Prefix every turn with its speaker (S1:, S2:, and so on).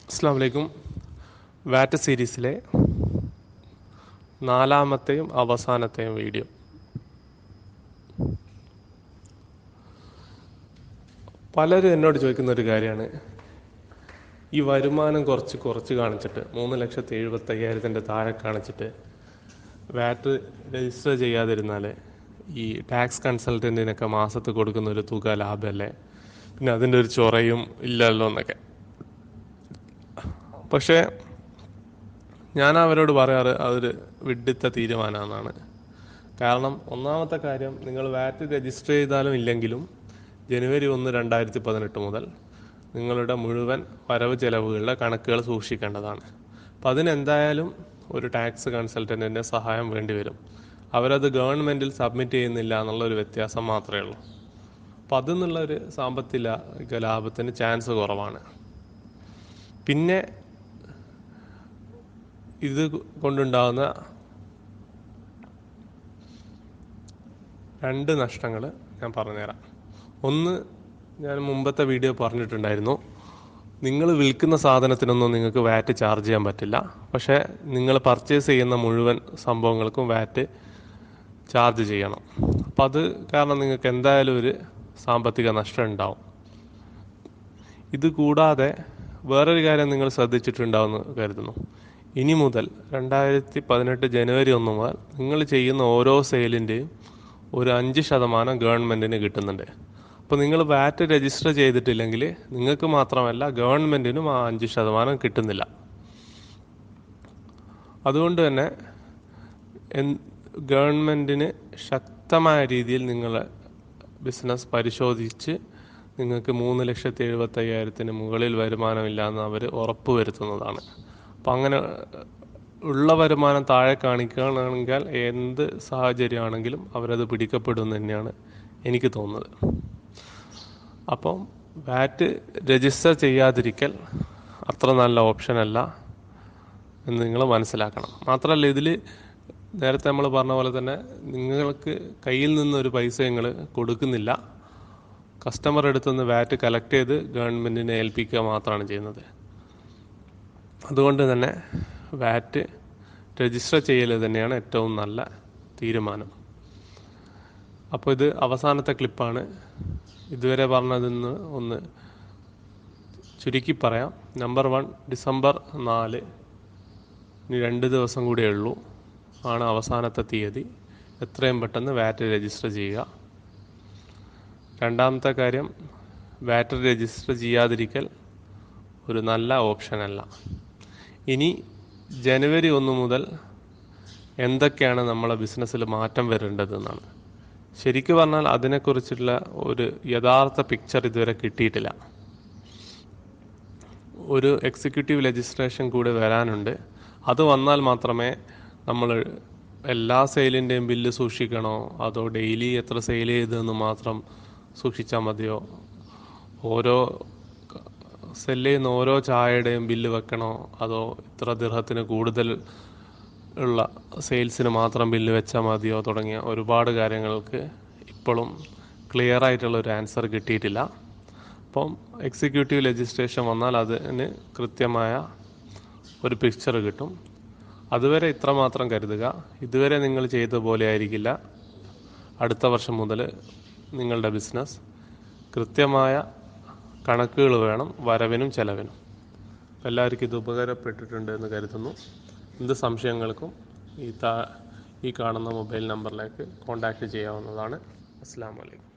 S1: അസ്സലാമു അലൈക്കും. വാറ്റ് സീരീസിലെ നാലാമത്തെയും അവസാനത്തെയും വീഡിയോ. പലരും എന്നോട് ചോദിക്കുന്ന ഒരു കാര്യമാണ്, ഈ വരുമാനം കുറച്ച് കാണിച്ചിട്ട് 3,70,75,000 താഴെ കാണിച്ചിട്ട് വാറ്റ് രജിസ്റ്റർ ചെയ്യാതിരുന്നാൽ ഈ ടാക്സ് കൺസൾട്ടൻറ്റിനൊക്കെ മാസത്തിൽ കൊടുക്കുന്ന ഒരു തുക ലാഭമല്ലേ, പിന്നെ അതിൻ്റെ ഒരു ചൊറയും ഇല്ലല്ലോ എന്നൊക്കെ. പക്ഷേ ഞാൻ അവരോട് പറയാറ് അതൊരു വിഡ്ഢിത്ത തീരുമാനമെന്നാണ്. കാരണം ഒന്നാമത്തെ കാര്യം, നിങ്ങൾ വാറ്റ് രജിസ്റ്റർ ചെയ്താലും ഇല്ലെങ്കിലും ജനുവരി 1, 2018 മുതൽ നിങ്ങളുടെ മുഴുവൻ വരവ് ചെലവുകളുടെ കണക്കുകൾ സൂക്ഷിക്കേണ്ടതാണ്. അപ്പം അതിനെന്തായാലും ഒരു ടാക്സ് കൺസൾട്ടൻറ്റിൻ്റെ സഹായം വേണ്ടി വരും. അവരത് ഗവൺമെൻറ്റിൽ സബ്മിറ്റ് ചെയ്യുന്നില്ല എന്നുള്ളൊരു വ്യത്യാസം മാത്രമേ ഉള്ളൂ. അപ്പം അതിൽ നിന്നുള്ളൊരു സാമ്പത്തിക ലാഭത്തിന് ചാൻസ് കുറവാണ്. പിന്നെ ഇത് കൊണ്ടുണ്ടാകുന്ന 2 നഷ്ടങ്ങൾ ഞാൻ പറഞ്ഞുതരാം. ഒന്ന്, ഞാൻ മുമ്പത്തെ വീഡിയോ പറഞ്ഞിട്ടുണ്ടായിരുന്നു, നിങ്ങൾ വിൽക്കുന്ന സാധനത്തിനൊന്നും നിങ്ങൾക്ക് വാറ്റ് ചാർജ് ചെയ്യാൻ പറ്റില്ല. പക്ഷേ നിങ്ങൾ പർച്ചേസ് ചെയ്യുന്ന മുഴുവൻ സംഭവങ്ങൾക്കും വാറ്റ് ചാർജ് ചെയ്യണം. അപ്പം അത് കാരണം നിങ്ങൾക്ക് എന്തായാലും ഒരു സാമ്പത്തിക നഷ്ടം ഉണ്ടാവും. ഇത് കൂടാതെ വേറൊരു കാര്യം നിങ്ങൾ ശ്രദ്ധിച്ചിട്ടുണ്ടാവുമെന്ന് കരുതുന്നു. ഇനി മുതൽ 2018 ജനുവരി 1 മുതൽ നിങ്ങൾ ചെയ്യുന്ന ഓരോ സെയിലിൻ്റെയും ഒരു 5% ഗവൺമെൻറ്റിന് കിട്ടുന്നുണ്ട്. അപ്പോൾ നിങ്ങൾ വാറ്റ് രജിസ്റ്റർ ചെയ്തിട്ടില്ലെങ്കിൽ നിങ്ങൾക്ക് മാത്രമല്ല ഗവൺമെൻറ്റിനും ആ 5% കിട്ടുന്നില്ല. അതുകൊണ്ട് തന്നെ ഗവൺമെൻറ്റിന് ശക്തമായ രീതിയിൽ നിങ്ങളെ ബിസിനസ് പരിശോധിച്ച് നിങ്ങൾക്ക് 3,70,75,000 മുകളിൽ വരുമാനമില്ല എന്ന് അവർ ഉറപ്പ് വരുത്തുന്നതാണ്. അപ്പം അങ്ങനെ ഉള്ള വരുമാനം താഴെ കാണിക്കുകയാണെങ്കിൽ എന്ത് സാഹചര്യമാണെങ്കിലും അവരത് പിടിക്കപ്പെടുമെന്ന് തന്നെയാണ് എനിക്ക് തോന്നുന്നത്. അപ്പം വാറ്റ് രജിസ്റ്റർ ചെയ്യാതിരിക്കൽ അത്ര നല്ല ഓപ്ഷനല്ല എന്ന് നിങ്ങൾ മനസ്സിലാക്കണം. മാത്രമല്ല, ഇതിൽ നേരത്തെ നമ്മൾ പറഞ്ഞ പോലെ തന്നെ നിങ്ങൾക്ക് കയ്യിൽ നിന്നൊരു പൈസ നിങ്ങൾ കൊടുക്കുന്നില്ല. കസ്റ്റമർ അടുത്തുനിന്ന് വാറ്റ് കളക്ട് ചെയ്ത് ഗവൺമെൻറ്റിനെ ഏൽപ്പിക്കുക മാത്രമാണ് ചെയ്യുന്നത്. അതുകൊണ്ട് തന്നെ വാറ്റ് രജിസ്റ്റർ ചെയ്യൽ തന്നെയാണ് ഏറ്റവും നല്ല തീരുമാനം. അപ്പോൾ ഇത് അവസാനത്തെ ക്ലിപ്പാണ്. ഇതുവരെ പറഞ്ഞതിന്ന് ഒന്ന് ചുരുക്കി പറയാം. നമ്പർ 1, ഡിസംബർ 4, ഇനി 2 ദിവസം കൂടിയേ ഉള്ളൂ ആണ് അവസാനത്തെ തീയതി. എത്രയും പെട്ടെന്ന് വാറ്റ് രജിസ്റ്റർ ചെയ്യുക. രണ്ടാമത്തെ കാര്യം, വാറ്റ് രജിസ്റ്റർ ചെയ്യാതിരിക്കൽ ഒരു നല്ല ഓപ്ഷനല്ല. ഇനി ജനുവരി 1 മുതൽ എന്തൊക്കെയാണ് നമ്മളെ ബിസിനസ്സിൽ മാറ്റം വരേണ്ടതെന്നാണ്. ശരിക്കും പറഞ്ഞാൽ അതിനെക്കുറിച്ചുള്ള ഒരു യഥാർത്ഥ പിക്ചർ ഇതുവരെ കിട്ടിയിട്ടില്ല. ഒരു എക്സിക്യൂട്ടീവ് ലെജിസ്ലേഷൻ കൂടി വരാനുണ്ട്. അത് വന്നാൽ മാത്രമേ നമ്മൾ എല്ലാ സെയിലിൻ്റെയും ബില്ല് സൂക്ഷിക്കണോ, അതോ ഡെയിലി എത്ര സെയിൽ ചെയ്തതെന്ന് മാത്രം സൂക്ഷിച്ചാൽ മതിയോ, ഓരോ സെല്ല് ചെയ്യുന്ന ഓരോ ചായയുടെയും ബില്ല് വെക്കണോ, അതോ ഇത്ര ദിർഹത്തിന് കൂടുതൽ ഉള്ള സെയിൽസിന് മാത്രം ബില്ല് വെച്ചാൽ മതിയോ തുടങ്ങിയ ഒരുപാട് കാര്യങ്ങൾക്ക് ഇപ്പോഴും ക്ലിയർ ആയിട്ടുള്ളൊരു ആൻസർ കിട്ടിയിട്ടില്ല. അപ്പം എക്സിക്യൂട്ടീവ് ലെജിസ്ലേഷൻ വന്നാൽ അതിന് കൃത്യമായ ഒരു പിക്ചർ കിട്ടും. അതുവരെ ഇത്ര മാത്രം കരുതുക, ഇതുവരെ നിങ്ങൾ ചെയ്ത പോലെ ആയിരിക്കില്ല അടുത്ത വർഷം മുതൽ നിങ്ങളുടെ ബിസിനസ്. കൃത്യമായ കണക്കുകൾ വേണം വരവിനും ചെലവിനും. എല്ലാവർക്കും ഇത് ഉപകാരപ്പെട്ടിട്ടുണ്ട് എന്ന് കരുതുന്നു. എന്ത് സംശയങ്ങൾക്കും ഈ കാണുന്ന മൊബൈൽ നമ്പറിലേക്ക് കോൺടാക്റ്റ് ചെയ്യാവുന്നതാണ്. അസ്സലാമു അലൈക്കും.